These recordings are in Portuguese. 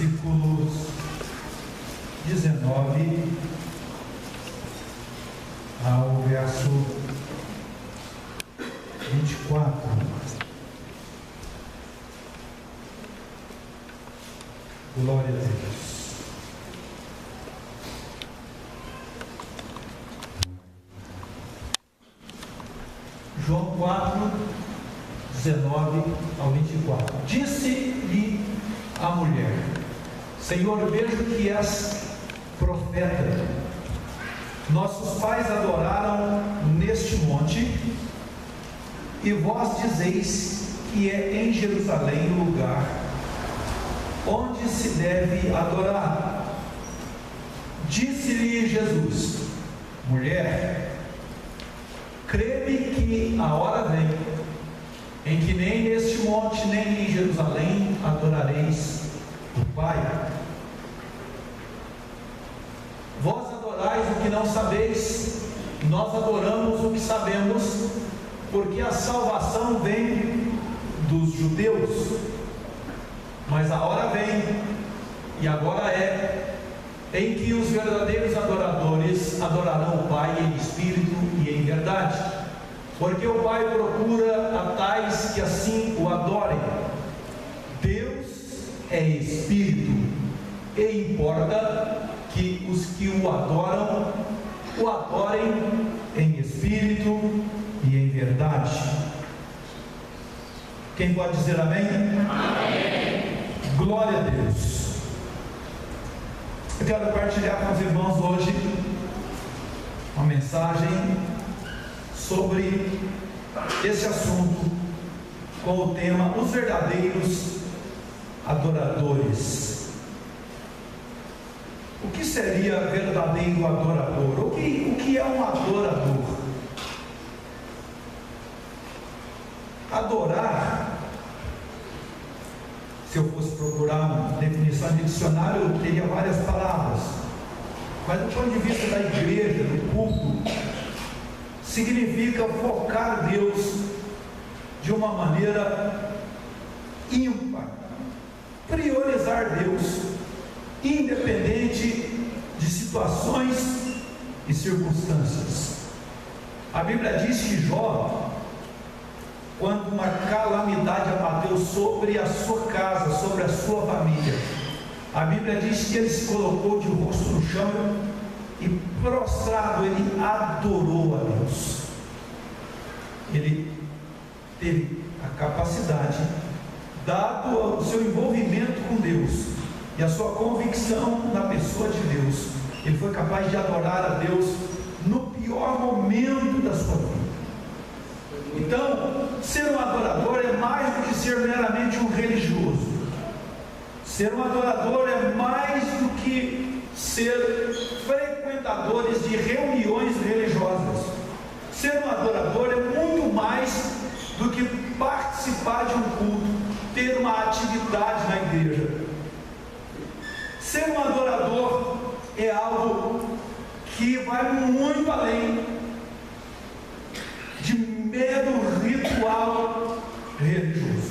versículos 19 ao verso 24. Glória a Deus. João 4, 19 ao 24. Disse-lhe a mulher: Senhor, vejo que és profeta. Nossos pais adoraram neste monte, e vós dizeis que é em Jerusalém o lugar onde se deve adorar. Disse-lhe Jesus: Mulher, crê-me que a hora vem em que nem neste monte nem em Jerusalém adorareis o Pai. Vós adorais o que não sabeis, nós adoramos o que sabemos, porque a salvação vem dos judeus. Mas a hora vem, e agora é, em que os verdadeiros adoradores adorarão o Pai em espírito e em verdade, porque o Pai procura a tais que assim o adorem. Deus é espírito, e importa que os que o adoram, o adorem em espírito e em verdade. Quem pode dizer amém? Amém. Glória a Deus. Eu quero partilhar com os irmãos hoje uma mensagem sobre esse assunto, com o tema os verdadeiros adoradores. O que seria verdadeiro adorador? O que é um adorador? Adorar, se eu fosse procurar uma definição de dicionário, eu teria várias palavras, mas do ponto de vista da igreja, do culto, significa focar Deus de uma maneira ímpar, priorizar Deus, independente de situações e circunstâncias. A Bíblia diz que Jó, quando uma calamidade abateu sobre a sua casa, sobre a sua família, a Bíblia diz que ele se colocou de rosto no chão e prostrado ele adorou a Deus. Ele teve a capacidade, dado o seu envolvimento com Deus e a sua convicção na pessoa de Deus, ele foi capaz de adorar a Deus no pior momento da sua vida. Então, ser um adorador é mais do que ser meramente um religioso. Ser um adorador é mais do que ser frequentadores de reuniões religiosas. Ser um adorador é muito mais do que participar de um culto, ter uma atividade na igreja. Ser um adorador é algo que vai muito além de mero ritual religioso.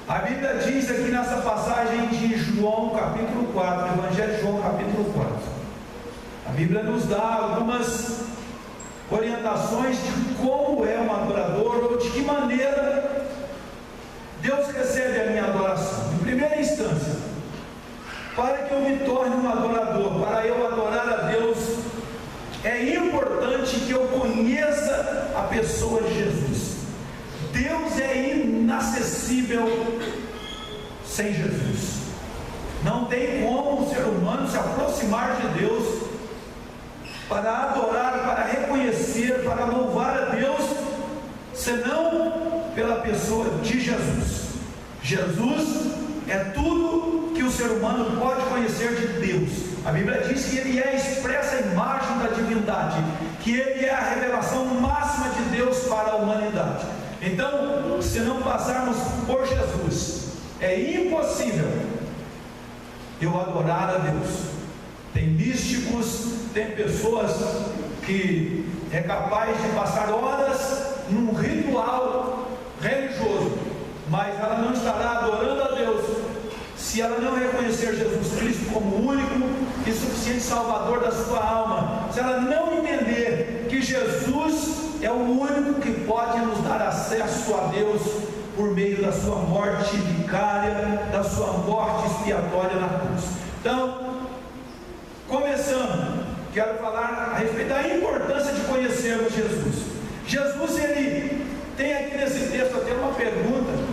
A Bíblia diz aqui nessa passagem de João capítulo 4, Evangelho de João capítulo 4, a Bíblia nos dá algumas orientações de como é um adorador, ou de que maneira Deus recebe a minha adoração. Em primeira instância, para que eu me torne um adorador, para eu adorar a Deus, é importante que eu conheça a pessoa de Jesus. Deus é inacessível sem Jesus. Não tem como o ser humano se aproximar de Deus para adorar, para reconhecer, para louvar a Deus, senão pela pessoa de Jesus. Jesus é tudo que o ser humano pode conhecer de Deus. A Bíblia diz que ele é a expressa imagem da divindade, que ele é a revelação máxima de Deus para a humanidade. Então, se não passarmos por Jesus, é impossível eu adorar a Deus. Tem místicos, tem pessoas que é capaz de passar horas num ritual religioso, mas ela não estará adorando a Deus se se ela não reconhecer Jesus Cristo como o único e suficiente Salvador da sua alma, se ela não entender que Jesus é o único que pode nos dar acesso a Deus por meio da sua morte vicária, da sua morte expiatória na cruz. Então, começando, quero falar a respeito da importância de conhecermos Jesus. Jesus, ele tem aqui nesse texto até uma pergunta,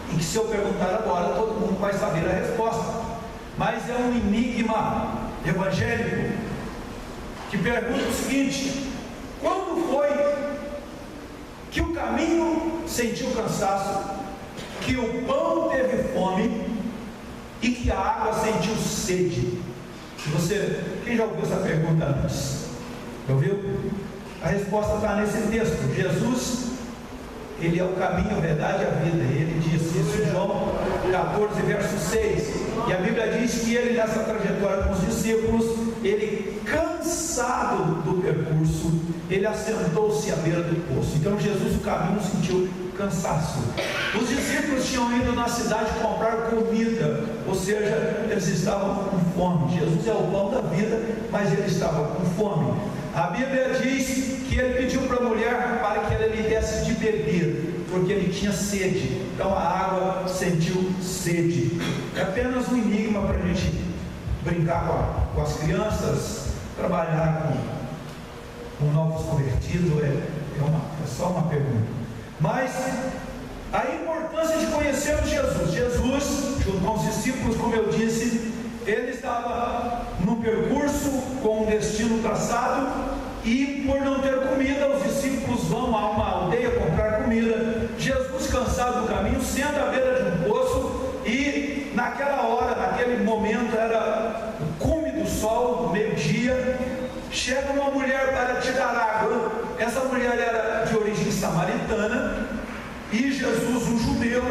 e que se eu perguntar agora, todo mundo vai saber a resposta, mas é um enigma evangélico, que pergunta o seguinte: quando foi que o caminho sentiu cansaço, que o pão teve fome e que a água sentiu sede? Quem já ouviu essa pergunta antes? Ouviu? A resposta está nesse texto. Jesus, ele é o caminho, a verdade e a vida. Ele disse isso em João 14, verso 6. E a Bíblia diz que ele, nessa trajetória com os discípulos, ele, cansado do percurso, ele assentou-se à beira do poço. Então Jesus, o caminho, sentiu cansaço. Os discípulos tinham ido na cidade comprar comida, ou seja, eles estavam com fome. Jesus é o pão da vida, mas ele estava com fome. A Bíblia diz que ele pediu para a mulher para que ela lhe desse de beber, porque ele tinha sede. Então a água sentiu sede. É apenas um enigma para a gente brincar com as crianças, trabalhar com novos convertidos. É só uma pergunta. Mas a importância de conhecermos Jesus. Jesus, junto com os discípulos, como eu disse, ele estava num percurso com um destino traçado, e por não ter comida, os discípulos vão a uma aldeia comprar comida. Jesus, cansado do caminho, senta à beira de um poço, e naquela hora, naquele momento, era o cume do sol, meio-dia. Chega uma mulher para tirar água. Essa mulher era de origem samaritana, e Jesus, um judeu.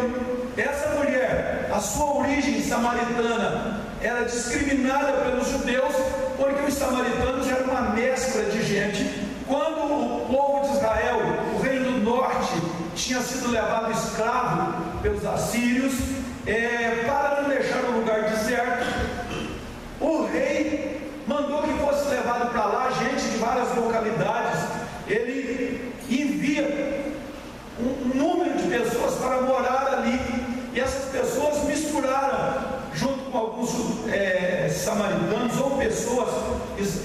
Essa mulher, a sua origem samaritana, era discriminada pelos judeus, porque os samaritanos eram uma mescla de gente. Quando o povo de Israel, o reino do norte, tinha sido levado escravo pelos assírios, para não deixar o lugar deserto, o rei mandou que fosse levado para lá gente de várias localidades. Ele envia um número de pessoas para morar ali, e essas pessoas misturaram junto com alguns samaritanos ou pessoas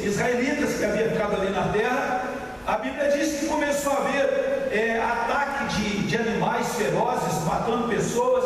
israelitas que haviam ficado ali na terra. A Bíblia diz que começou a haver ataque de animais ferozes, matando pessoas,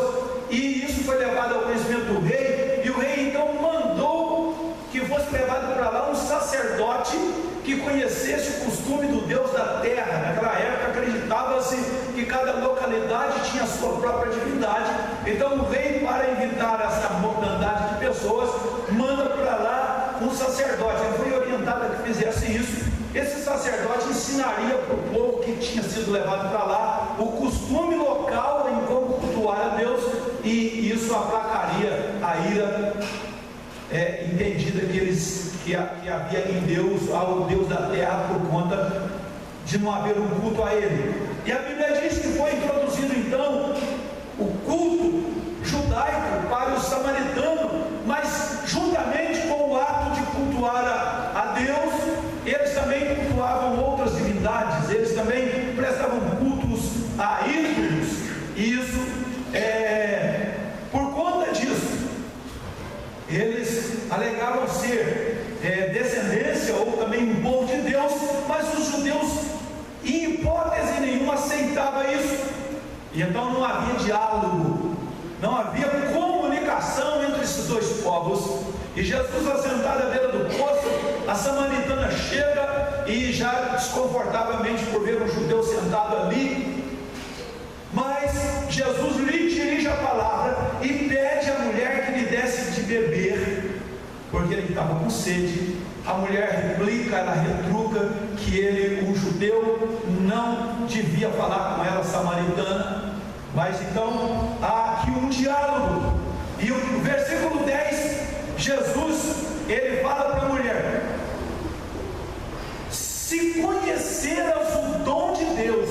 e isso foi levado ao conhecimento do rei, e o rei então mandou que fosse levado para lá um sacerdote que conhecesse o costume do Deus da terra. Naquela época acreditava-se que cada localidade tinha a sua própria divindade. Então o rei, para evitar essa mortandade de pessoas, manda para lá um sacerdote. Ele foi orientado a que fizesse isso. Esse sacerdote ensinaria para o povo que tinha sido levado para lá o costume local em como cultuar a Deus, e isso aplacaria a ira entendida que havia em Deus, ao Deus da terra, por conta de não haver um culto a Ele. E a Bíblia diz que foi introduzido então o culto judaico para os samaritanos, mas juntamente com o ato de cultuar a Deus, eles também cultuavam outras divindades, eles também prestavam cultos a ídolos. E isso, por conta disso, eles alegavam ser descendência ou também um povo de Deus, mas os judeus, em hipótese nenhuma, aceitavam isso. E então não havia diálogo, não havia comunicação entre esses dois povos. E Jesus, assentado à beira do poço, a samaritana chega, e já desconfortavelmente por ver um judeu sentado ali, mas Jesus lhe dirige a palavra e pede à mulher que lhe desse de beber, porque ele estava com sede. A mulher replica, ela retruca que ele, um judeu, não devia falar com ela, samaritana. Mas então há aqui um diálogo, e o versículo 10, Jesus, ele fala para a mulher: se conheceras o dom de Deus,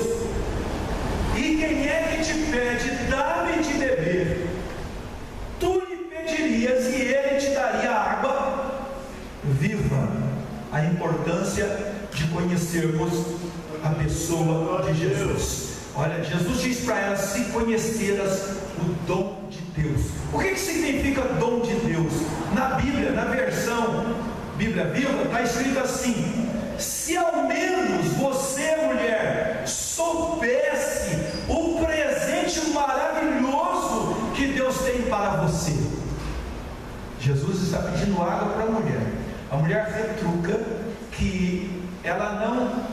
e quem é que te pede, dá-me de beber, tu lhe pedirias conhecermos a pessoa de Jesus. Olha, Jesus diz para elas: se conheceras o dom de Deus. O que significa dom de Deus? Na Bíblia, na versão Bíblia Viva, está escrito assim: se ao menos você, mulher, soubesse o presente maravilhoso que Deus tem para você. Jesus está pedindo água para a mulher. A mulher retruca que ela não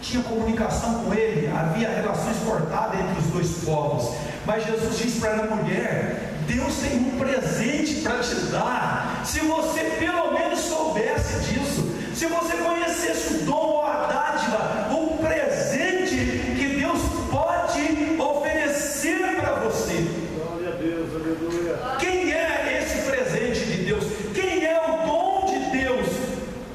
tinha comunicação com ele, havia relações cortadas entre os dois povos. Mas Jesus diz para ela: mulher, Deus tem um presente para te dar. Se você pelo menos soubesse disso, se você conhecesse o dom ou a dádiva, o presente que Deus pode oferecer para você. Glória a Deus, aleluia. Quem é esse presente de Deus? Quem é o dom de Deus?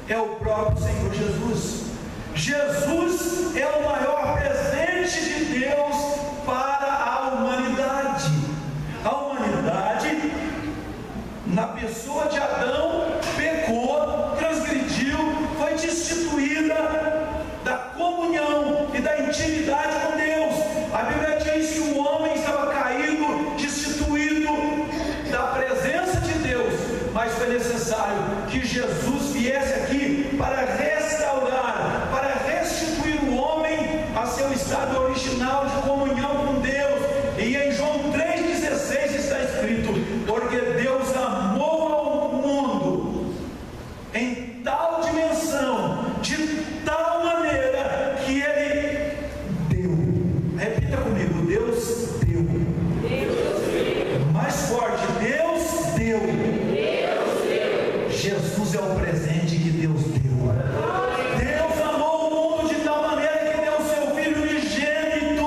É o próprio Senhor Jesus. Jesus é o maior presente de Deus para a humanidade. A humanidade, na pessoa de Adão, pecou, transgrediu, foi destituída da comunhão e da intimidade com Deus. A Bíblia diz que o homem estava caído, destituído da presença de Deus, mas foi necessário que Jesus viesse aqui para restaurar, para restituir o homem a seu estado original de comunhão com Deus. E em João 3,16 está escrito: porque Deus amou ao mundo em tal dimensão, de tal maneira, que Ele deu. Repita comigo: Deus deu. Mais forte: Deus deu. Jesus é o presente que Deus deu. Deus amou o mundo de tal maneira que deu o seu Filho unigênito,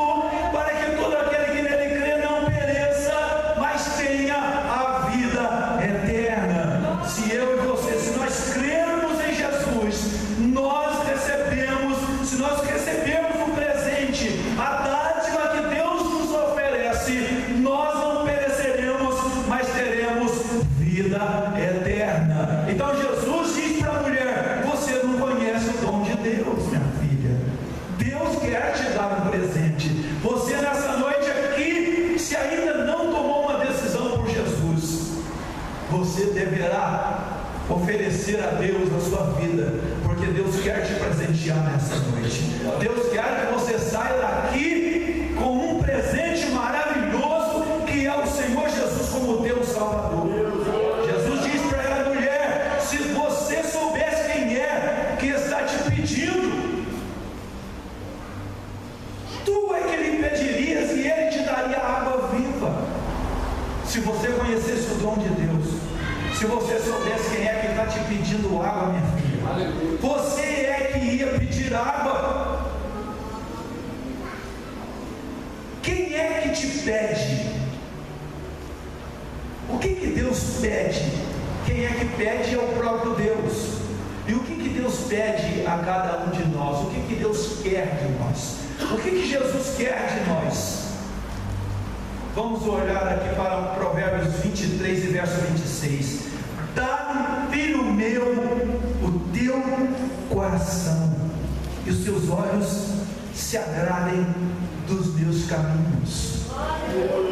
para que todo aquele que nele crê não pereça, mas tenha a vida eterna. Se eu e você, se nós crermos em Jesus, nós recebemos, se nós recebermos o presente, a dádiva que Deus nos oferece, nós não pereceremos, mas teremos vida eterna. Então Jesus diz para a mulher: você não conhece o dom de Deus, minha filha. Deus quer te dar um presente. Você nessa noite aqui, se ainda não tomou uma decisão por Jesus, você deverá oferecer a Deus a sua vida, porque Deus quer te presentear nessa noite. Deus quer que você saia daqui com um presente maravilhoso, que é o Senhor Jesus como teu Salvador. Jesus diz para ela: mulher, se você soubesse quem é que está te pedindo, tu é que lhe pedirias e ele te daria água viva. Se você conhecesse o dom de Deus, se você soubesse quem é que está te pedindo água, minha filha, você é que ia pedir água. Quem é que te pede? O que Deus pede? Quem é que pede é o próprio Deus. E o que Deus pede a cada um de nós? O que Deus quer de nós? O que Jesus quer de nós? Vamos olhar aqui para o Provérbios 23 e verso 26. Dá-me, filho meu, o teu coração, e os teus olhos se agradem dos meus caminhos.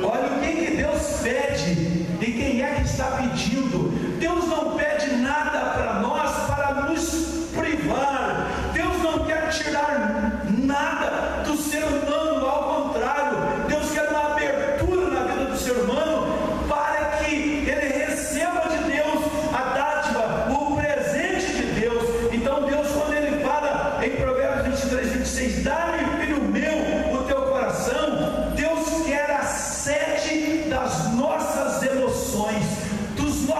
Olha o que Deus pede e quem é que está pedindo. Deus não pede nada para nós para nos privar. Deus não quer tirar nada do ser humano, ao contrário, Deus quer uma abertura na vida do ser humano para que ele receba de Deus a dádiva, o presente de Deus. Então Deus, quando ele fala em Provérbios 23, 26, dá-me, filho meu, o teu coração, Deus quer a sede das nossas emoções, dos nossos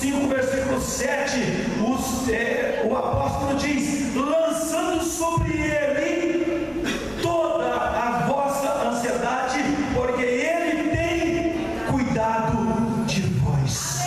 5, versículo 7, o apóstolo diz: lançando sobre ele toda a vossa ansiedade, porque ele tem cuidado de vós.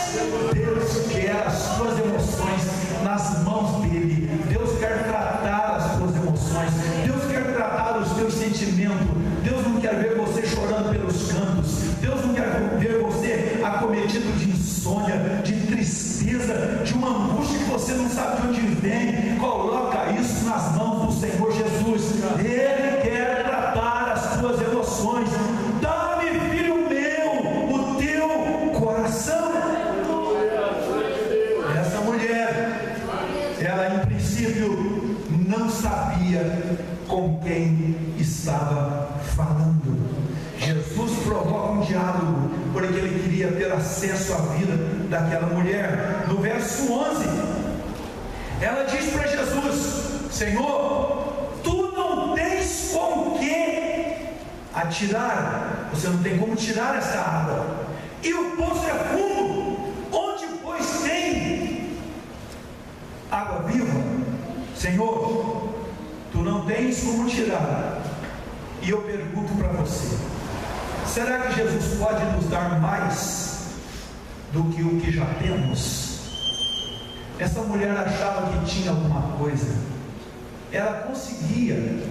Deus quer as suas emoções nas mãos dele. Deus quer tratar as suas emoções. Deus quer tratar os teus sentimentos. Deus não quer ver você chorando pelos cantos. Deus não quer ver você acometido de insônia, de tristeza, de uma angústia que você não sabe de onde vem. Coloca isso nas mãos do Senhor Jesus. Ele quer tratar as tuas emoções. Dá-me, filho meu, o teu coração. Essa mulher, ela em princípio não sabia com quem estava falando. Jesus provoca um diálogo, porque ele queria ter acesso à vida daquela mulher. No verso 11, ela diz para Jesus: Senhor, tu não tens com que atirar, você não tem como tirar essa água, e o poço é fundo, onde pois tem água viva? Senhor, tu não tens como tirar. E eu pergunto para você: será que Jesus pode nos dar mais do que o que já temos? Essa mulher achava que tinha alguma coisa, ela conseguia,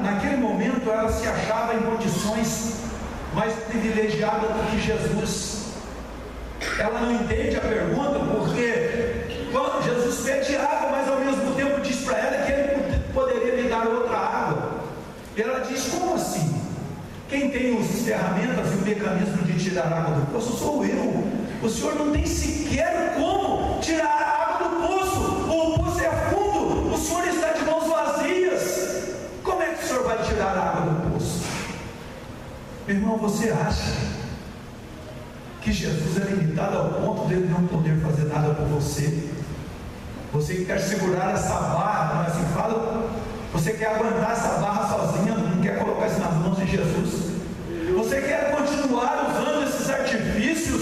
naquele momento ela se achava em condições mais privilegiadas do que Jesus. Ela não entende a pergunta, porque quando Jesus pede água, mas ao mesmo tempo diz para ela que ele poderia lhe dar outra água. E ela diz: como assim? Quem tem as ferramentas e o mecanismo de tirar água do poço sou eu. O senhor não tem sequer como tirar a água do poço. O poço é fundo, o senhor está de mãos vazias. Como é que o senhor vai tirar a água do poço? Meu irmão, você acha que Jesus é limitado ao ponto de ele não poder fazer nada por você? Você que quer segurar essa barra, não é assim que fala? Você quer aguentar essa barra sozinha, não quer colocar isso nas mãos de Jesus? Você quer continuar usando esses artifícios,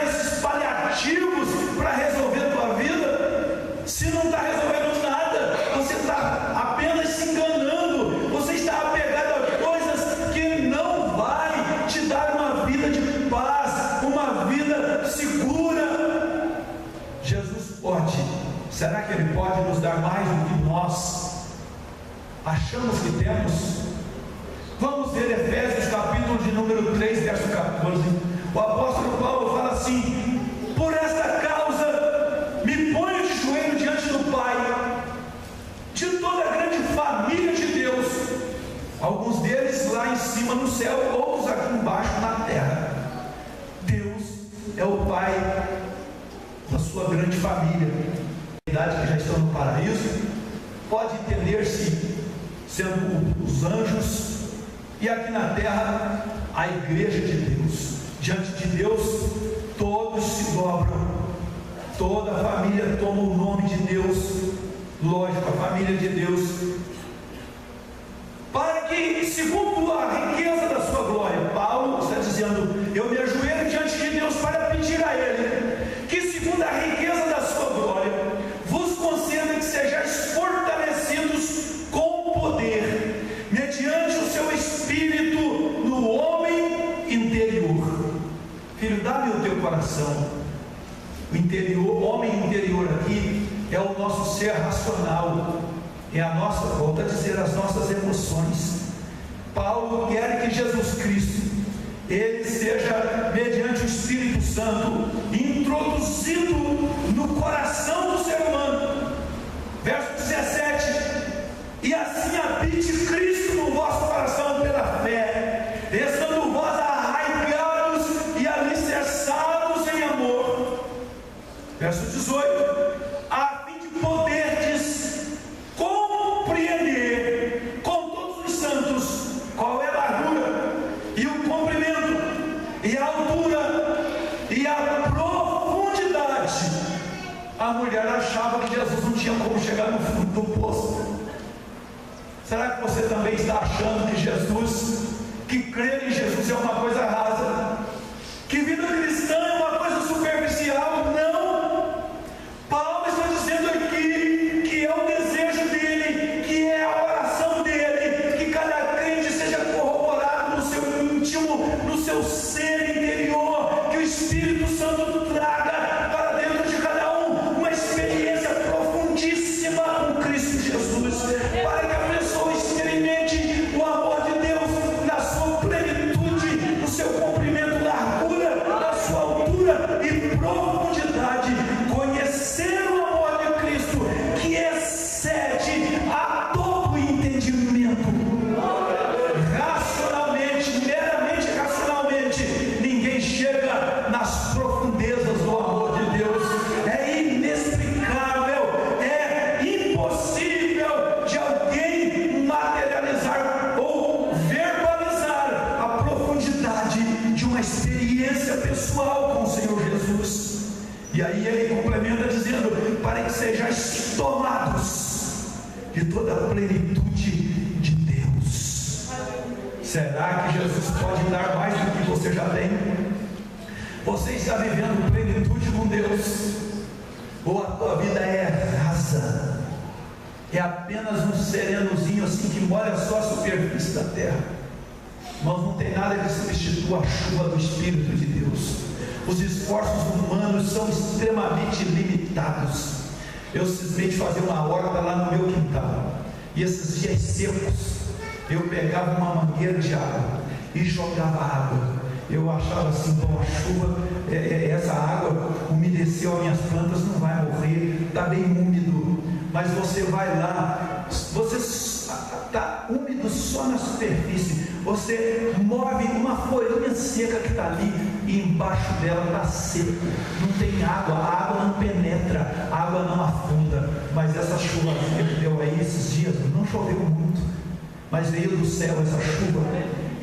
esses paliativos para resolver a tua vida? Se não está resolvendo nada, você está apenas se enganando. Você está apegado a coisas que não vai te dar uma vida de paz, uma vida segura. Jesus pode. Será que Ele pode nos dar mais do que nós achamos que temos? Vamos ver Efésios capítulo de número 3, verso 14. O apóstolo Paulo fala assim: por esta causa me ponho de joelho diante do Pai, de toda a grande família de Deus, alguns deles lá em cima no céu, outros aqui embaixo na terra. Deus é o Pai da sua grande família, que já estão no paraíso. Pode entender-se sendo os anjos, e aqui na terra a igreja de Deus. Diante de Deus todos se dobram, toda a família toma o nome de Deus. Lógico, a família de Deus, para que, segundo a riqueza da sua glória, Paulo está dizendo: eu me ajoelho diante de Deus para pedir a Ele que, segundo a riqueza da sua glória, vos conceda que sejais fortalecidos com poder, mediante o seu Espírito no homem interior. Filho, dá-me o teu coração. O interior, o homem interior aqui é o nosso ser racional, é a nossa, volta a dizer, as nossas emoções. Paulo quer que Jesus Cristo, Ele seja, mediante o Espírito Santo, introduzido no coração do ser humano. Verso 17: e assim habite Cristo no vosso coração pela fé, estando vós arraigados e alicerçados em amor. Verso 18: a fim de poderdes compreender com todos os santos qual é a largura e o comprimento e a altura e a profundidade. A mulher achava que Jesus não tinha como chegar no fundo do poço. Será que você também está achando que Jesus, que crer em Jesus é uma coisa rasa, que vida cristã é uma coisa superficial? Santo traga para dentro de cada um uma experiência profundíssima com Cristo Jesus, para que a pessoa experimente o amor de Deus na sua plenitude, no seu comprimento, largura, na sua altura e profundidade, conhecer o amor de Cristo que excede a todo entendimento. Racionalmente, meramente racionalmente, ninguém chega nas profundezas do amor de Deus. É inexplicável, é impossível de alguém materializar ou verbalizar a profundidade de uma experiência pessoal com o Senhor Jesus. E aí ele complementa dizendo: para que sejais tomados de toda a plenitude de Deus. Será que Jesus pode dar mais do que você já tem? Você está vivendo plenitude com Deus? Ou a tua vida é rasa? É apenas um serenozinho assim que molha só a superfície da terra? Mas não tem nada que substitua a chuva do Espírito de Deus. Os esforços humanos são extremamente limitados. Eu cismei de fazer uma horta lá no meu quintal, e esses dias secos eu pegava uma mangueira de água e jogava água. Eu achava assim: bom, a chuva, essa água umedeceu as minhas plantas, não vai morrer, está bem úmido. Mas você vai lá, você está úmido só na superfície, você move uma folhinha seca que está ali, e embaixo dela está seco, não tem água, a água não penetra, a água não afunda. Mas essa chuvazinha que deu aí esses dias, não choveu muito, mas veio do céu essa chuva,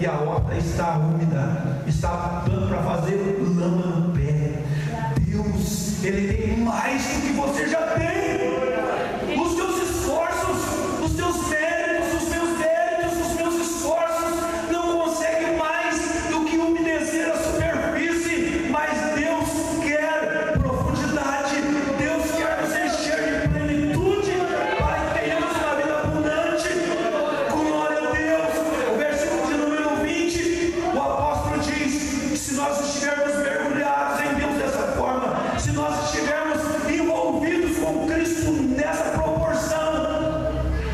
e a horta está úmida, está dando para fazer lama no pé. Deus, Ele tem mais do que você já tem. Os teus esforços, os teus méritos, os meus méritos, os meus esforços não conseguem mais do que umedecer a superfície. Mas Deus quer profundidade, Deus quer nos encher de plenitude, para que tenhamos uma vida abundante. Glória a Deus. O versículo de número 20, o apóstolo diz que se nós estivermos mergulhados em Deus dessa forma, se nós estivermos envolvidos com Cristo nessa proporção,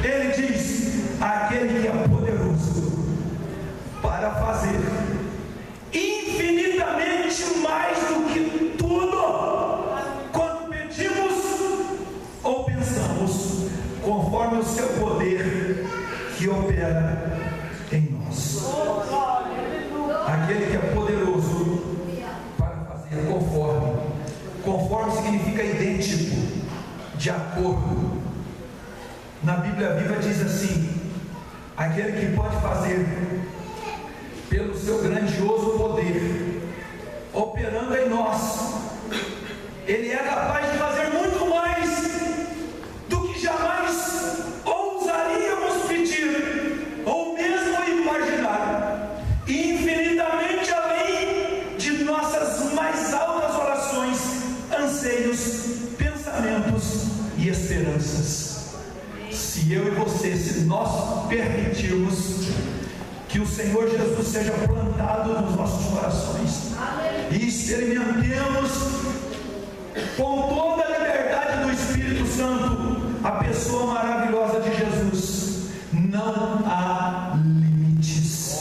ele diz: aquele que é poderoso para fazer infinitamente mais do que tudo quando pedimos ou pensamos, conforme o seu poder que opera em nós. Aquele que é poderoso para fazer conforme significa idêntico, de acordo. Na Bíblia Viva diz assim: aquele que pode fazer pelo seu grandioso poder operando em nós, ele é capaz de fazer muito mais do que jamais ousaríamos pedir ou mesmo imaginar, infinitamente além de nossas mais altas orações, anseios, pensamentos e esperanças. Se eu e você, se nós permitirmos que o Senhor Jesus seja plantado nos nossos corações e experimentemos com toda a liberdade do Espírito Santo a pessoa maravilhosa de Jesus, não há limites.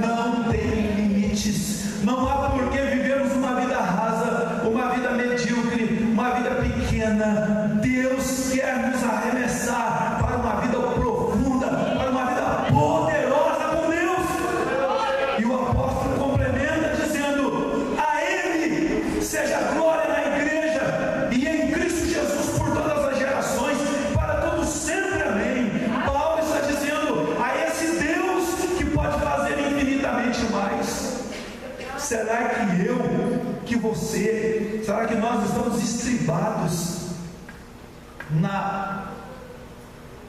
Não tem limites. Não há por que vivermos uma vida rasa, uma vida medíocre, uma vida pequena. Deus quer nos arremessar para uma vida profunda, para uma vida poderosa com Deus. E o apóstolo complementa dizendo: a Ele seja glória na igreja e em Cristo Jesus por todas as gerações, para todos sempre, amém. Paulo está dizendo a esse Deus que pode fazer infinitamente mais. Será que eu, que você, será que nós estamos estribados na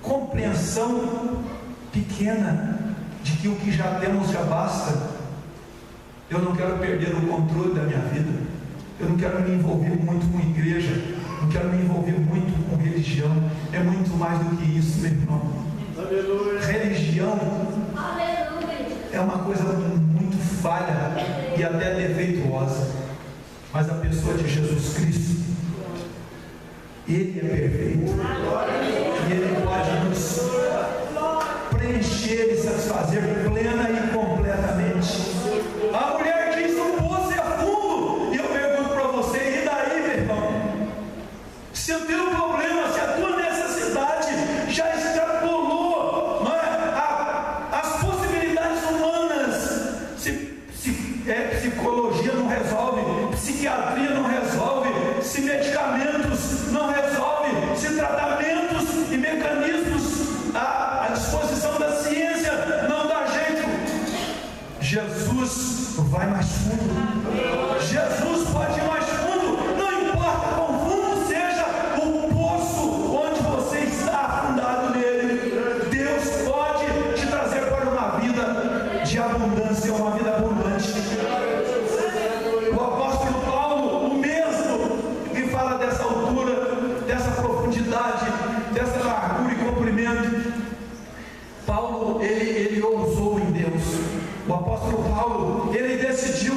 compreensão pequena de que o que já temos já basta? Eu não quero perder o controle da minha vida, eu não quero me envolver muito com igreja, não quero me envolver muito com religião. É muito mais do que isso, meu irmão. Aleluia. Religião é uma coisa muito falha e até defeituosa. Mas a pessoa de Jesus Cristo, Ele é perfeito, e Ele pode nos preencher e satisfazer plena e completamente. A mulher diz: o poço é fundo. E eu pergunto para você: e daí, meu irmão? Se o teu problema, se a tua necessidade já extrapolou, não é, as possibilidades humanas, psicologia não resolve, psiquiatria não resolve, se medicamentos não resolve, se tratamentos e mecanismos à disposição da ciência não dá jeito, Jesus vai mais fundo. Jesus pode ir mais fundo. Não importa quão fundo seja o poço onde você está afundado nele, Deus pode te trazer para uma vida de abundância, uma vida abundante. O apóstolo Paulo, o mesmo que fala dessa altura, dessa profundidade, dessa largura e comprimento, Paulo, ele ousou em Deus. O apóstolo Paulo, ele decidiu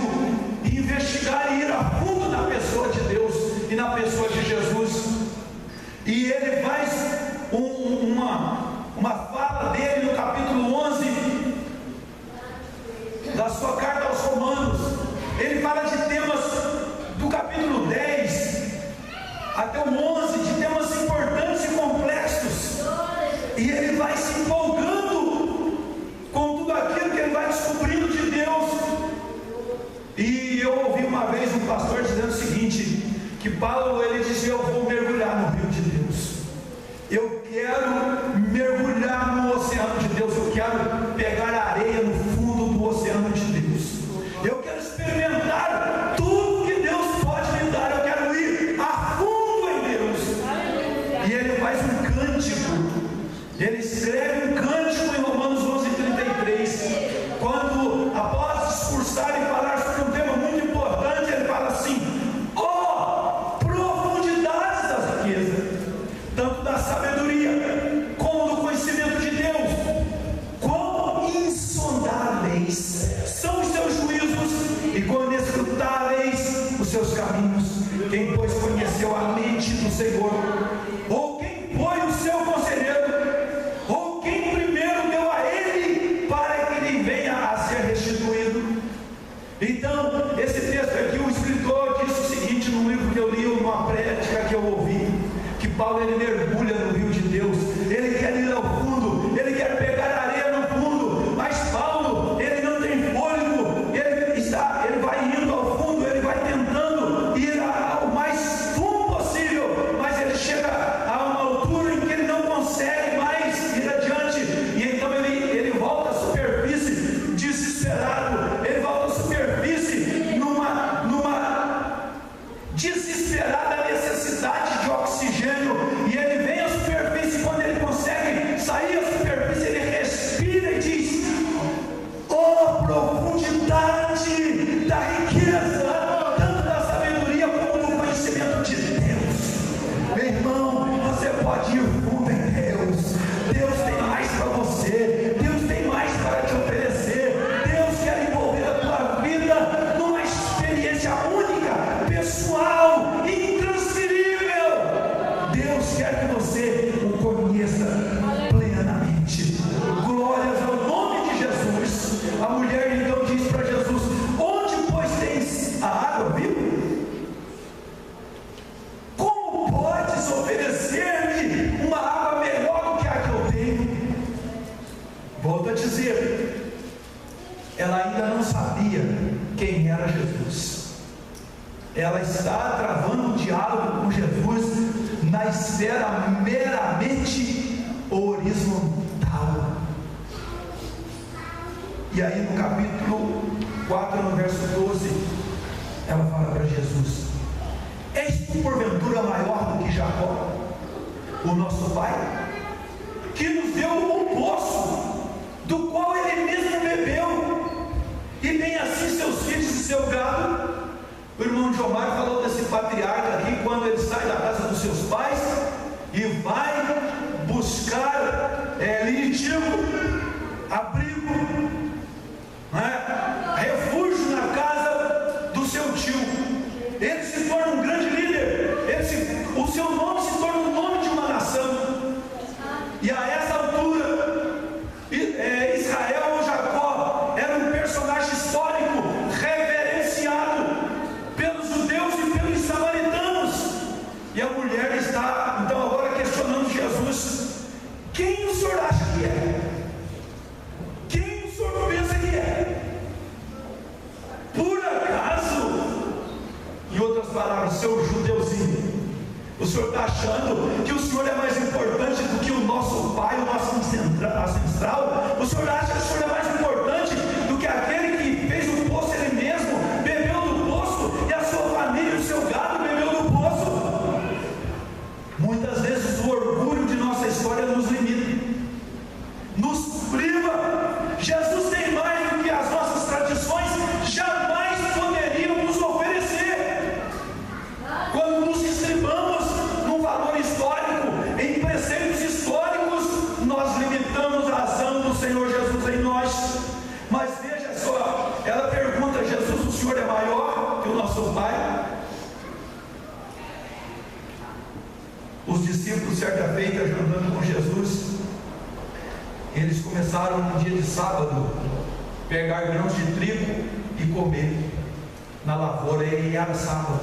investigar e ir a fundo na pessoa de Deus e na pessoa de Jesus. E ele faz uma fala dele no capítulo 11 da sua carta aos Romanos. Ele fala de temas do capítulo 10 até o 11, de temas importantes e complexos. E ele vai se empolgando com tudo aquilo que ele vai descobrindo de Deus. E eu ouvi uma vez um pastor dizendo o seguinte, que Paulo, ele disse: eu vou mergulhar no rio de Deus, eu quero mergulhar no oceano de Deus, eu quero pegar a areia no fundo do oceano de Deus, eu quero experimentar tudo que Deus pode me dar, eu quero ir a fundo em Deus. E ele faz um cântico, ele escreve um cântico em Romanos 11:33, quando, após discursar e falar sobre um tema muito importante, ele fala assim: ó, profundidades da riqueza, tanto da sabedoria como do conhecimento de Deus, quão insondáveis são os seus juízos e quão inescrutáveis os seus caminhos. Quem, pois, conheceu a mente do Senhor? Ou quem foi o seu conselheiro? Ou quem primeiro deu a ele para que ele venha a ser restituído? Então, esse texto aqui, o escritor disse o seguinte num livro que eu li, numa prédica que eu ouvi, que Paulo, ele mergulha no rio de Deus, ele quer ir ao fundo, ele quer pegar a areia no fundo, mas Paulo, ele não tem fôlego, ele vai indo ao fundo, ele vai tentando ir ao mais fundo possível, mas ele chega a uma altura em que ele não consegue mais ir adiante, e então ele volta à superfície desesperado, ele volta à superfície numa desesperada necessidade de oxigênio, e ele vem à superfície. Quando ele consegue sair à superfície, ele respira e diz: oh, profundidade da riqueza, tanto da sabedoria como do conhecimento de Deus. Meu irmão, você pode ir fundo em Deus. Deus tem mais para você, Deus tem mais para te oferecer. Deus quer envolver a tua vida numa experiência única, pessoal, intransferível. Deus quer que você o conheça plenamente. Glórias ao nome de Jesus. A mulher então diz para Jesus: onde, pois, tens a água viva? Como podes oferecer-me uma água melhor do que a que eu tenho? Volto a dizer, ela ainda não sabia quem era Jesus. Ela está travando um diálogo com Jesus na esfera meramente horizontal. E aí no capítulo 4, no verso 12, ela fala para Jesus: és tu porventura maior do que Jacó, o nosso pai, que nos deu um poço, do qual ele mesmo bebeu, e nem assim seus filhos e seu gado? O irmão Jomar falou desse patriarca aqui, quando ele sai da casa dos seus pais e vai buscar lítigo, abrigo, refúgio na casa do seu tio. ele se torna um grande líder, o seu nome se torna o nome de uma nação. E a essa altura, Israel ou Jacó era um personagem histórico reverenciado pelos judeus e pelos samaritanos. E a mulher está então agora questionando Jesus: quem o senhor acha que é? Quem o senhor pensa que é? Por acaso, em outras palavras, seu judeuzinho, o senhor está achando que o senhor é mais importante do que o nosso pai, o nosso ancestral? O senhor acha que o senhor é mais importante do que aquele que fez o poço ele mesmo, bebeu do poço, e a sua família, o seu gado bebeu do poço? Muitas vezes o orgulho de nossa história nos limita, nos priva. Jesus tem mais do que as nossas tradições jamais poderiam nos oferecer. Quando nos estribamos num valor histórico, em preceitos históricos, nós limitamos a ação do Senhor Jesus em nós. Mas veja só, ela pergunta: Jesus, o Senhor é maior que o nosso Pai? Os discípulos, certa feita, andando com Jesus, eles começaram no dia de sábado pegar grãos de trigo e comer na lavoura, e era sábado,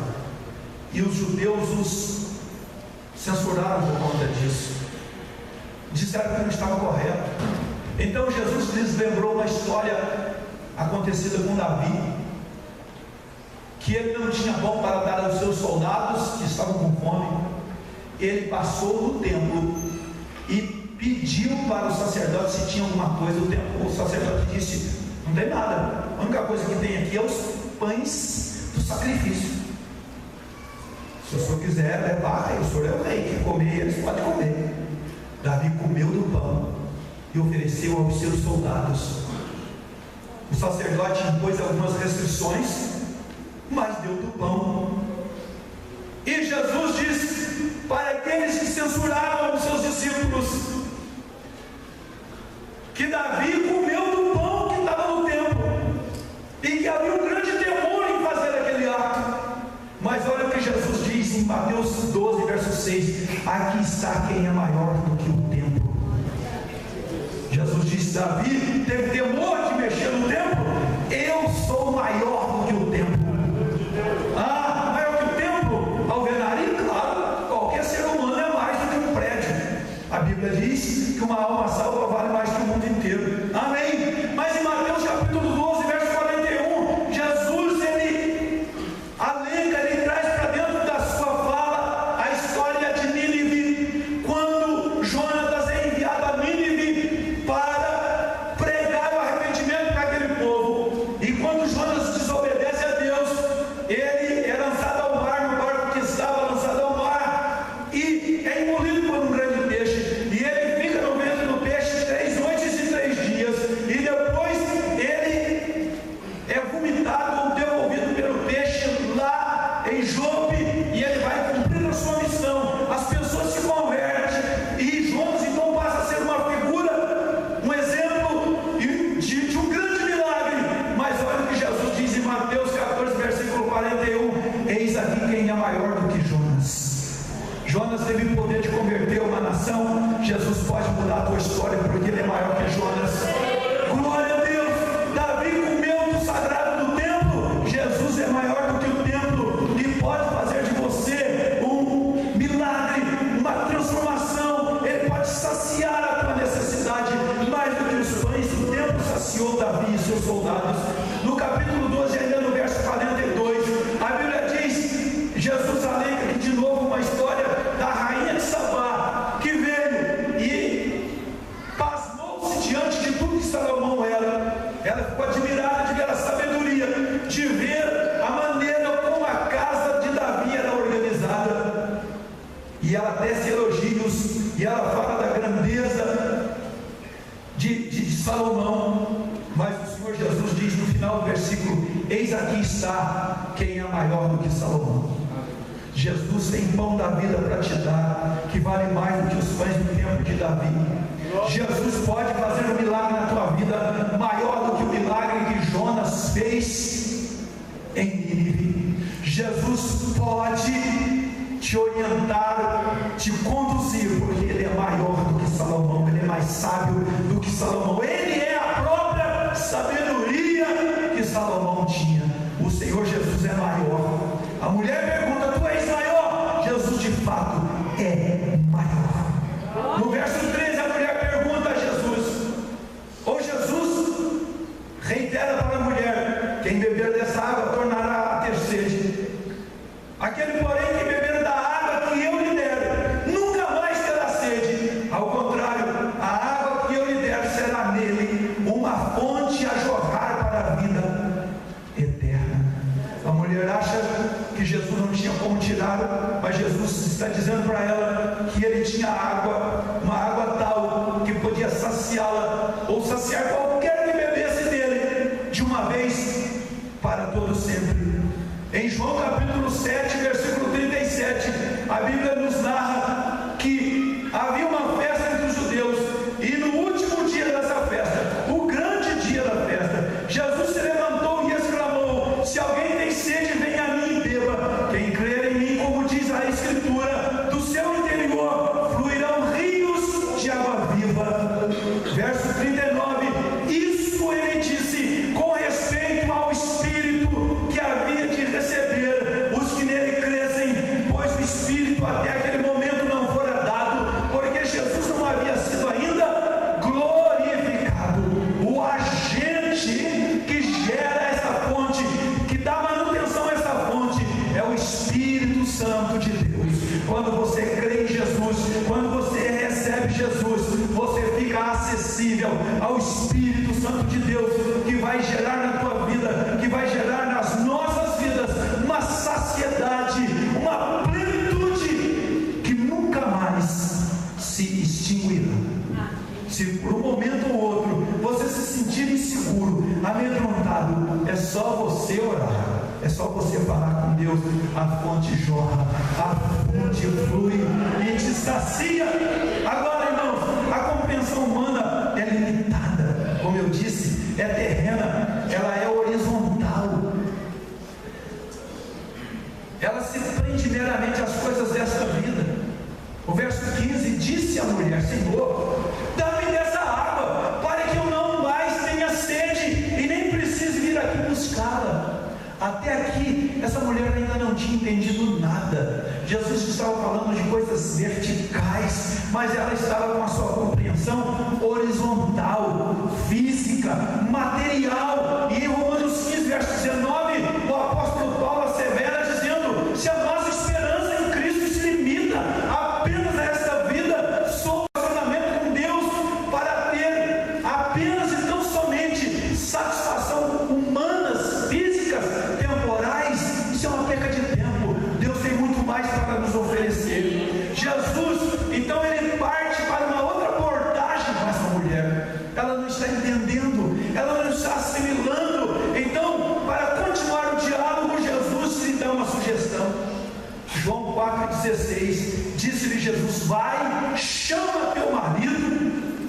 e os judeus os censuraram por conta disso, disseram que não estava correto. Então Jesus lhes lembrou uma história acontecida com Davi, que ele não tinha pão para dar aos seus soldados que estavam com fome. Ele passou no templo e pediu para o sacerdote se tinha alguma coisa. O sacerdote disse: não tem nada, a única coisa que tem aqui é os pães do sacrifício. Se o senhor quiser levar, o senhor é o rei, quer comer, eles podem comer. Davi comeu do pão e ofereceu aos seus soldados. O sacerdote impôs algumas restrições, mas deu do pão. E Jesus disse para aqueles que censuravam os seus discípulos que Davi comeu do pão que estava no templo, e que havia um grande temor em fazer aquele ato. Mas olha o que Jesus diz em Mateus 12, verso 6: aqui está quem é maior do que o templo. Jesus disse: Davi teve temor de mexer no templo, eu sou maior do que o templo. Maior que o templo? Alvenaria? Claro, qualquer ser humano é mais do que um prédio. A Bíblia diz que uma alma salva vale mais que o mundo inteiro. Amém? Mas em Mateus capítulo 12, verso 41, Jesus ele traz para dentro da sua fala a história de Nínive, quando Jonatas é enviado a Nínive para pregar o arrependimento para aquele povo. E quando Jonas desobedece a Deus, ele é lançado ao mar, no barco que estava lançado ao mar, e é engolido por um grande peixe, e ele fica no ventre do peixe 3 noites e 3 dias, e depois ele é vomitado ou devolvido pelo peixe lá em Jope, e ele vai cumprir a sua missão. As pessoas se convertem, e Jonas então passa a ser uma figura, um exemplo de um grande milagre. Mas olha o que Jesus diz em Mateus 14, versículo 41: eis aqui quem é maior do que Jonas. Jonas teve o poder de converter uma nação. Jesus pode mudar a tua história, porque ele é maior que Jonas. Glória a Deus. Davi comeu do sagrado do templo. Jesus é maior do que o templo, e pode fazer de você um milagre, uma transformação. Ele pode saciar a tua necessidade mais do que os pães do templo saciou Davi e seus soldados. No capítulo 12, ainda no verso 42, a Bíblia diz, Jesus alega aqui de novo uma história da rainha de Sabá, que veio e pasmou-se diante de tudo que Salomão era. Ela ficou admirada de ver a sabedoria, de ver a maneira como a casa de Davi era organizada, e ela tece elogios, e ela fala da grandeza de Salomão. Mas o Senhor Jesus diz no final do versículo: eis aqui está quem é maior do que Salomão. Jesus tem pão da vida para te dar, que vale mais do que os pães do tempo de Davi. Jesus pode fazer um milagre na tua vida, maior do que o milagre que Jonas fez em Nínive. Jesus pode te orientar, te conduzir, porque Ele é maior do que Salomão, Ele é mais sábio do que Salomão, Ele é a própria sabedoria que Salomão tinha. O Senhor Jesus é maior. A mulher pergunta: tu és maior? Jesus de fato é maior. No verso 13 a mulher pergunta a Jesus, ou Jesus reitera para a mulher: quem beber dessa água tornará a ter sede. Aquele, porém, que beber da água que eu lhe der, nunca mais terá sede. Ao contrário, a água que eu lhe der será nele uma fonte a jorrar para a vida eterna. A mulher acha que Jesus não tinha como tirar, mas Jesus está dizendo para ela que ele tinha água, uma água tal que podia saciá-la, ou saciar qualquer que bebesse dele, de uma vez para todo sempre. Em João capítulo 7, versículo 37, a Bíblia nos narra que havia uma festa entre os judeus, e no último dia dessa festa, o grande dia da festa, Jesus se levantou e exclamou: se alguém tem sede, venha a mim e beba. Quem crer em mim, como diz a Escritura, do seu interior fluirão rios de água viva. Verso 39, isso ele disse com respeito ao Espírito que havia de receber os que nele crescem, pois o Espírito até aquele momento não fora dado, porque Jesus não havia sido ainda glorificado. O agente que gera essa fonte, que dá manutenção a essa fonte, é o Espírito Santo de Deus. Quando você crê em Jesus, quando você recebe Jesus, você fica acessível ao Espírito Santo de Deus, que vai gerar na tua vida, que vai gerar nas nossas vidas uma saciedade, uma plenitude que nunca mais se extinguirá. Se por um momento ou outro você se sentir inseguro, amedrontado, é só você orar, é só você falar com Deus, a fonte jorra, a fonte flui e te sacia. Agora, irmãos, a compreensão humana é limitada, como eu disse, é terrena, ela é horizontal, ela se prende meramente às coisas desta vida. O verso 15: disse a mulher: Senhor, dá-me dessa água, para que eu não mais tenha sede e nem precise vir aqui buscá-la. Até aqui, essa mulher ainda não tinha entendido nada. Jesus estava falando de coisas verticais, mas ela estava com a sua compreensão horizontal, física, material. E em Romanos 15, verso 19, o apóstolo Paulo assevera dizendo: se a nossa esperança em Cristo se limita apenas a esta vida, só relacionamento com Deus, para ter apenas e tão somente satisfação humanas, físicas, temporais, isso é uma perca de tempo. Deus tem muito mais para nos oferecer. Jesus, então, ele parte para uma outra abordagem com essa mulher. Ela não está entendendo, ela não está assimilando. Então, para continuar o diálogo, Jesus lhe dá uma sugestão. João 4,16, disse-lhe Jesus: vai, chama teu marido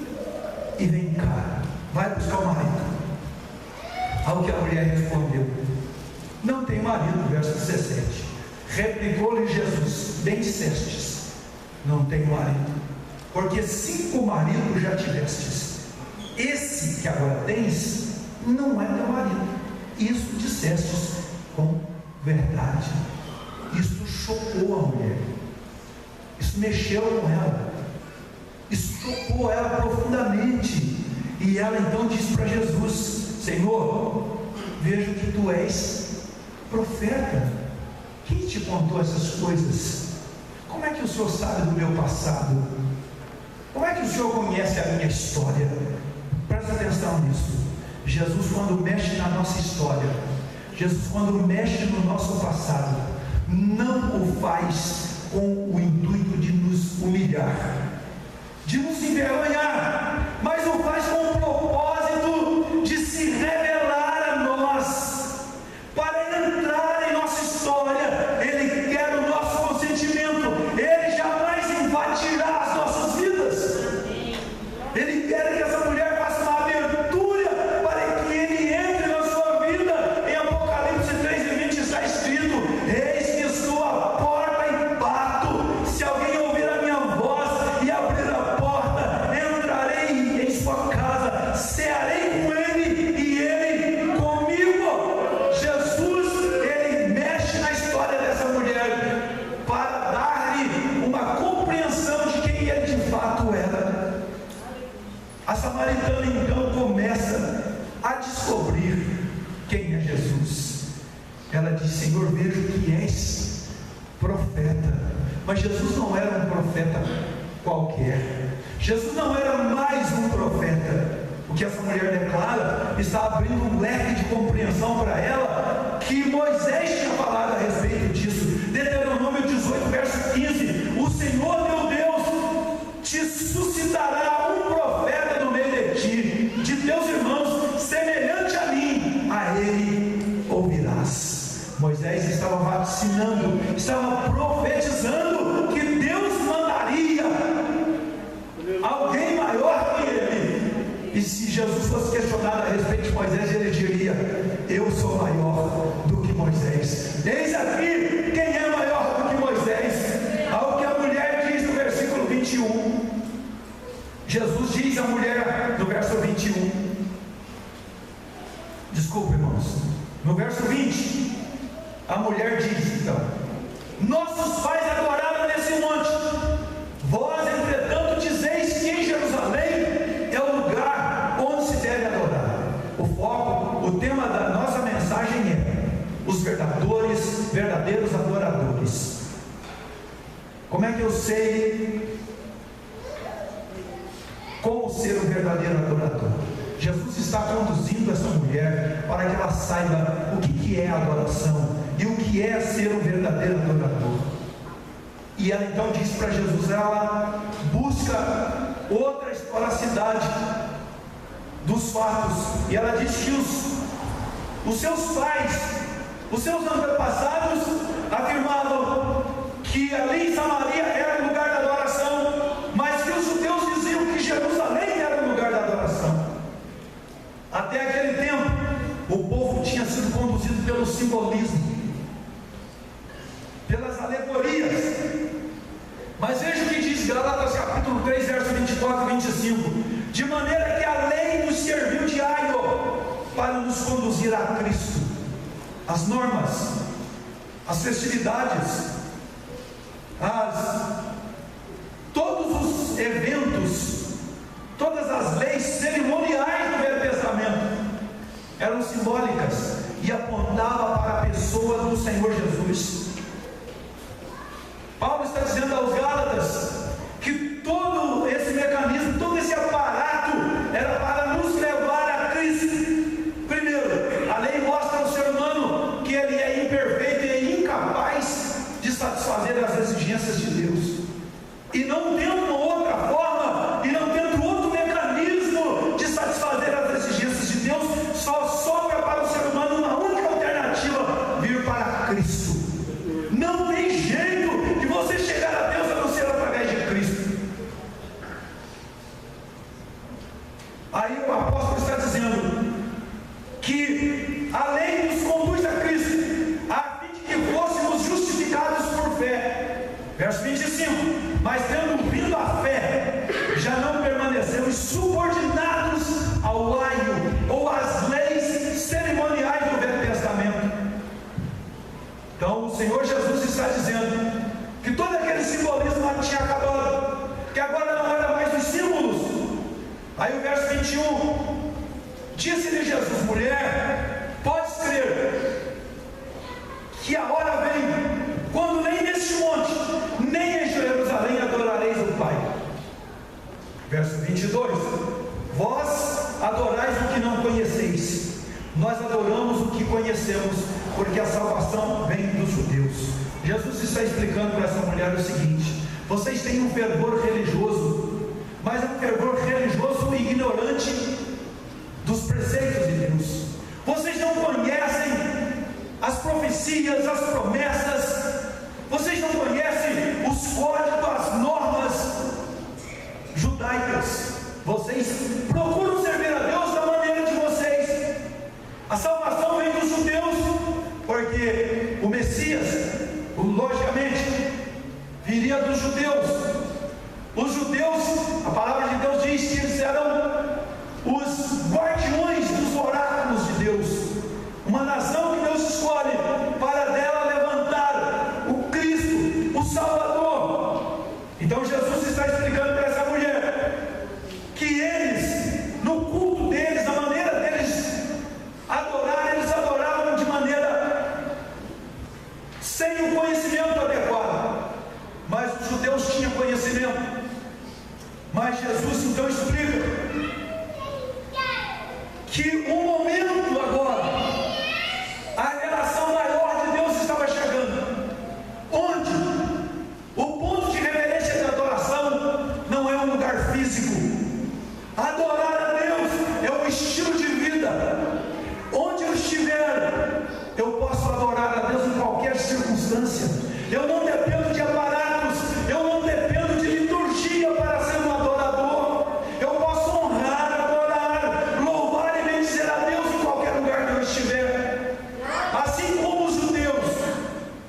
e vem cá. Vai buscar o marido. Ao que a mulher respondeu: não tenho marido. Verso 17, replicou-lhe Jesus: bem dissestes, não tenho marido, porque 5 maridos já tivestes, esse que agora tens não é teu marido. Isso dissestes com verdade. Isso chocou a mulher, isso mexeu com ela, isso chocou ela profundamente. E ela então disse para Jesus: Senhor, vejo que tu és profeta. Quem te contou essas coisas? Como é que o Senhor sabe do meu passado? Como é que o Senhor conhece a minha história? Presta atenção nisso. Jesus, quando mexe na nossa história, Jesus, quando mexe no nosso passado, não o faz com o intuito de nos humilhar, de nos envergonhar, mas o faz com o propósito de se revelar a nós, para entrar em nossa história. Ele quer o nosso consentimento, ele jamais invadirá as nossas vidas. Ele quer que essa mulher faça uma abertura para que ele entre na sua vida. Em Apocalipse 3:20 está escrito: samaritana então começa a descobrir quem é Jesus. Ela diz: Senhor, vejo que és profeta. Mas Jesus não era um profeta qualquer. Jesus não era mais um profeta. O que essa mulher declara está abrindo um leque de compreensão para ela, que Moisés tinha falado a respeito disso. Deuteronômio 18, verso 15: o Senhor teu Deus te suscitará um profeta no meio de ti, de teus irmãos, semelhante a mim, a ele ouvirás. Moisés estava vacinando, estava profetizando que Deus mandaria alguém maior que ele. E se Jesus fosse questionado a respeito de Moisés, ele diria: eu sou maior do que Moisés. Eis aqui quem é maior do que Moisés. Ao que a mulher diz no versículo 21. Jesus diz à mulher no verso 21. Desculpa, irmãos. No verso 20, a mulher diz então: nossos pais adoraram nesse monte. Vós, entretanto, dizeis que em Jerusalém é o lugar onde se deve adorar. O foco, o tema da nossa mensagem é os verdadeiros adoradores. Como é que eu sei como ser um verdadeiro adorador? Jesus está conduzindo essa mulher para que ela saiba o que é adoração e o que é ser um verdadeiro adorador. E ela então diz para Jesus, ela busca outra historicidade dos fatos, e ela diz que os seus pais, os seus antepassados afirmavam que ali em Samaria era o lugar da adoração, mas que os judeus diziam que Jerusalém era o lugar da adoração. Até aquele tempo o povo tinha sido conduzido pelo simbolismo, pelas alegorias. Mas veja o que diz Gálatas capítulo 3, verso 24 e 25: de maneira que a lei nos serviu de aio para nos conduzir a Cristo. As normas, as festividades, todos os eventos, todas as leis cerimoniais do Velho Testamento eram simbólicas e apontavam para a pessoa do Senhor Jesus. Paulo está dizendo aos Gálatas que todo esse mecanismo, todo esse aparato era para nos levar a Cristo. Primeiro, a lei mostra ao ser humano que ele é imperfeito e é incapaz de satisfazer as exigências de Deus, e não tendo outra forma, e não tendo outro mecanismo de satisfazer as exigências de Deus, só sobra para o ser humano uma única alternativa: vir para Cristo. Não tem jeito de você chegar a Deus a não ser através de Cristo. Aí o apóstolo está dizendo que a lei nos conduz a Cristo, a fim de que fôssemos justificados por fé. Verso 25: mas tendo vindo a fé, já não permanecemos subordinados ao aio ou às leis cerimoniais do Velho Testamento. Então o Senhor Jesus está dizendo que todo aquele simbolismo tinha acabado, que agora não era mais os símbolos. Aí o verso 21: disse-lhe Jesus: mulher, podes crer que a hora vem, quando nem neste monte, nem em Jerusalém adorareis o Pai. Verso 22: vós adorais o que não conheceis, nós adoramos o que conhecemos, porque a salvação vem dos judeus. Jesus está explicando para essa mulher o seguinte: vocês têm um fervor religioso, mas é um fervor religioso ignorante dos preceitos de Deus. Vocês não conhecem as profecias, as promessas, vocês não conhecem os códigos, as normas judaicas. Vocês procuram servir a Deus da maneira de vocês. A salvação vem dos judeus, porque o Messias, logicamente, viria dos judeus. Os judeus, a palavra de Deus diz que eles eram os guardiões dos oráculos de Deus, uma nação que Deus escolhe para dela levantar o Cristo, o Salvador. Então Jesus está explicando para essa mulher que eles, no sem o conhecimento adequado. Mas os judeus tinham conhecimento. Mas Jesus então explica que um momento agora, a revelação maior de Deus estava chegando, onde o ponto de reverência e de adoração não é um lugar físico. Adorar a Deus é um estilo de vida. Onde eu estiver, eu posso adorar a Deus em qualquer circunstância. Eu não dependo de aparatos, eu não dependo de liturgia para ser um adorador. Eu posso honrar, adorar, louvar e bendizer a Deus em qualquer lugar que eu estiver. Assim como os judeus,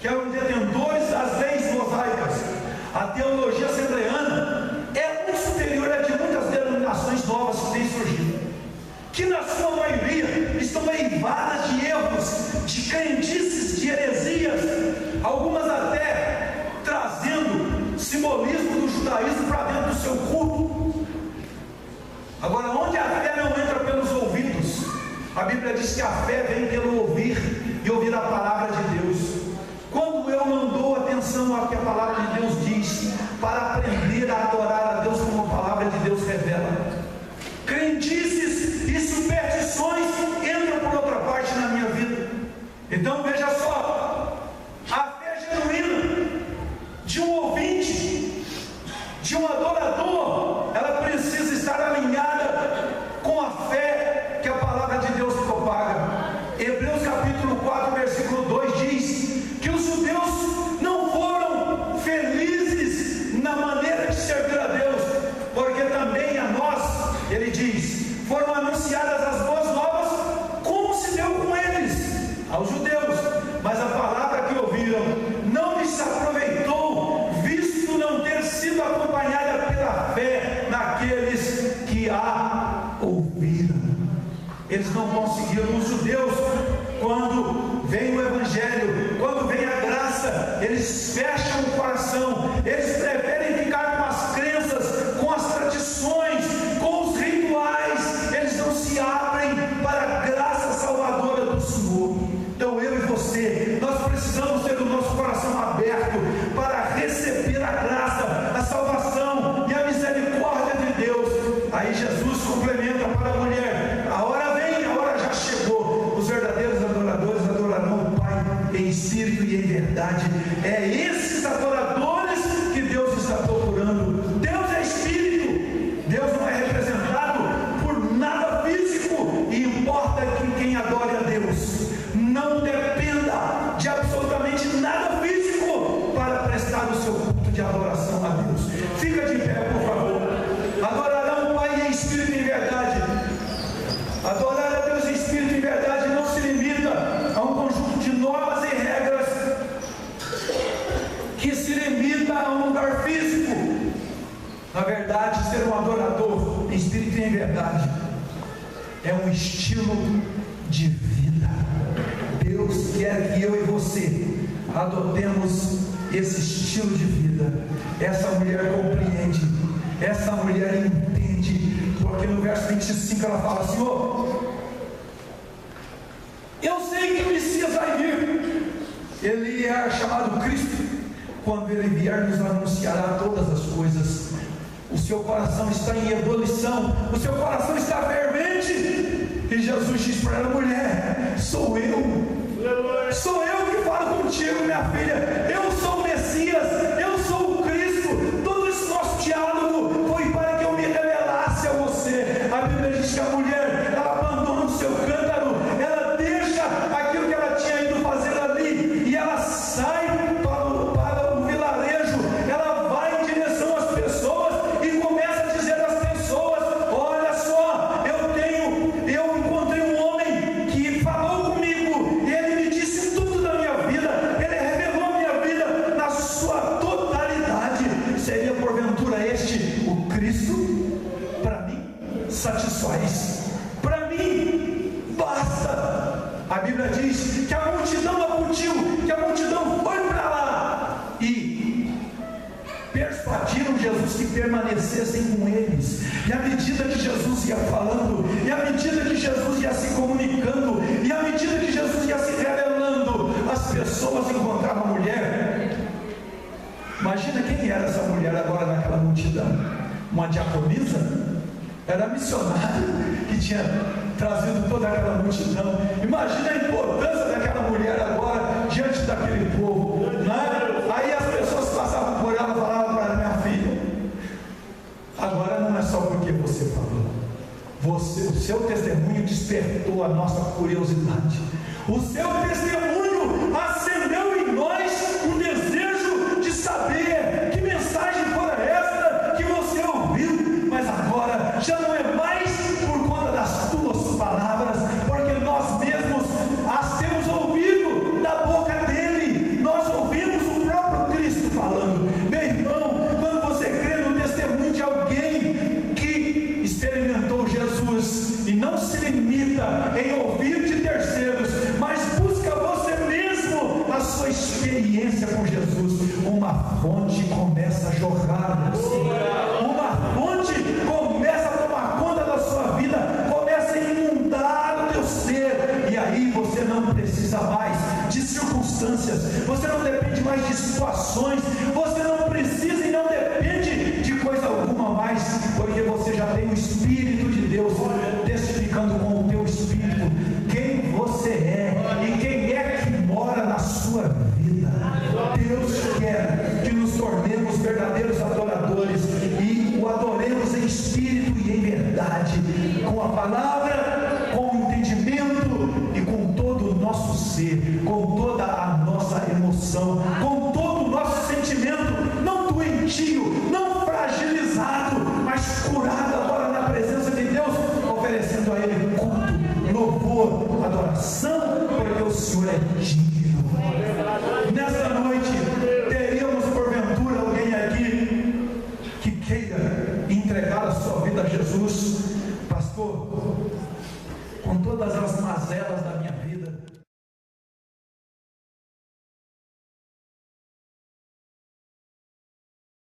que eram detentores das leis mosaicas, a teologia assembleana é muito superior à de muitas denominações novas que têm surgido, que na sua maioria estão eivadas de erros, de crendices, de heresias, algumas até trazendo simbolismo do judaísmo para dentro do seu culto. Agora, onde a fé não entra pelos ouvidos, a Bíblia diz que a fé vem pelo ouvir e ouvir a palavra de Deus. Quando eu não dou atenção ao que a palavra de Deus diz, para aprender a adorar a Deus como a palavra de Deus revela, crendices e superstições entram por outra parte na minha vida. Então veja só, a fé genuína de um ouvinte, de um adorador, ela precisa estar alinhada com a fé que a palavra de Deus propaga. Hebreus capítulo 4 versículo 2 diz que os judeus não foram felizes na maneira de servir a Deus, porque também a nós, ele diz, foram anunciadas as boas novas, como se deu com eles, aos judeus, mas a palavra que ouviram não lhes aproveitou, visto não ter sido acompanhada pela fé naqueles que a ouviram. Eles não conseguiram. Os judeus, quando vem o Evangelho, quando vem a graça, eles fecham o coração, eles preferem ficar com as crenças, com as tradições, com os rituais, eles não se abrem para a graça salvadora do Senhor. Então eu e você, nós precisamos ter o nosso coração aberto para receber a graça, a salvação e a misericórdia de Deus. Aí Jesus complementa para a mulher: a hora vem, a hora já chegou, os verdadeiros adoradores adorarão o Pai em espírito e em verdade. É esses adoradores que Deus está procurando. Deus é espírito, Deus não é representado por nada físico, e importa que quem adore a Deus não dependa de absolutamente nada físico para prestar o seu culto de adoração a Deus. Fica de pé, por favor. Adorarão o Pai em espírito e em verdade. Adorar a Deus em espírito e em verdade não se limita a um conjunto de normas e regras que se limita a um lugar físico. Na verdade, ser um adorador em espírito e em verdade é um estilo de vida. Deus quer que eu e você adotemos esse estilo de vida. Essa mulher compreende, essa mulher entende, porque no verso 25 ela fala: Senhor, eu sei que o Messias vai vir, ele é chamado Cristo. Quando ele vier, nos anunciará todas as coisas. O seu coração está em ebulição, o seu coração está fervente. E Jesus diz para ela: mulher, sou eu que falo contigo, minha filha. Eu sou o Messias, eu sou o Cristo. Todo esse nosso diálogo foi para que eu me revelasse a você. A Bíblia diz que a mulher, ela abandona o seu cântaro, ela deixa aquilo que ela tinha ido fazer ali, e ela sai para o vilarejo. Ela vai em direção às pessoas e começa a dizer às pessoas: olha só, eu encontrei um homem que falou comigo, ele me disse tudo da minha vida, ele revelou a minha vida na sua totalidade. Seria porventura este o Cristo? Para mim satisfaz, para mim basta. A Bíblia diz que a multidão acudiu, que a multidão foi para lá e persuadiram Jesus que permanecessem com eles. E à medida que Jesus ia falando, e à medida que Jesus ia se comunicando, e à medida que Jesus ia se revelando, as pessoas pessoas encontravam a mulher. Imagina quem era essa mulher agora naquela multidão. Uma diaconisa? Era missionária que tinha trazido toda aquela multidão. Imagina a importância daquela mulher agora diante daquele povo, né? Aí as pessoas passavam por ela e falavam para ela: minha filha, agora não é só porque você falou, o seu testemunho despertou a nossa curiosidade, o seu testemunho acendeu em nós um desejo de saber que mensagem fora esta que você ouviu, mas agora já não é mais por conta das tuas palavras, porque nós mesmos as temos ouvido da boca dele, nós ouvimos o próprio Cristo falando. Meu irmão, quando você crê no testemunho de alguém que experimentou Jesus e não se limita em ouvir de terceiros, mas busca você mesmo a sua experiência com Jesus, uma fonte começa a jorrar, uma fonte começa a tomar conta da sua vida, começa a inundar o teu ser, e aí você não precisa mais de circunstâncias, você não depende mais de situações, você não precisa e não depende de coisa alguma mais, porque você já tem o Espírito de Deus testificando com o teu espírito quem você é e quem é que mora na sua vida. Deus quer que nos tornemos verdadeiros adoradores e o adoremos em espírito e em verdade, com a palavra, com o entendimento e com todo o nosso ser, com toda a nossa emoção, com todo o nosso sentimento, não doentio, não fragilizado, mas curado agora na presença de Deus, oferecendo a Ele culto, louvor, adoração, porque o Senhor é digno.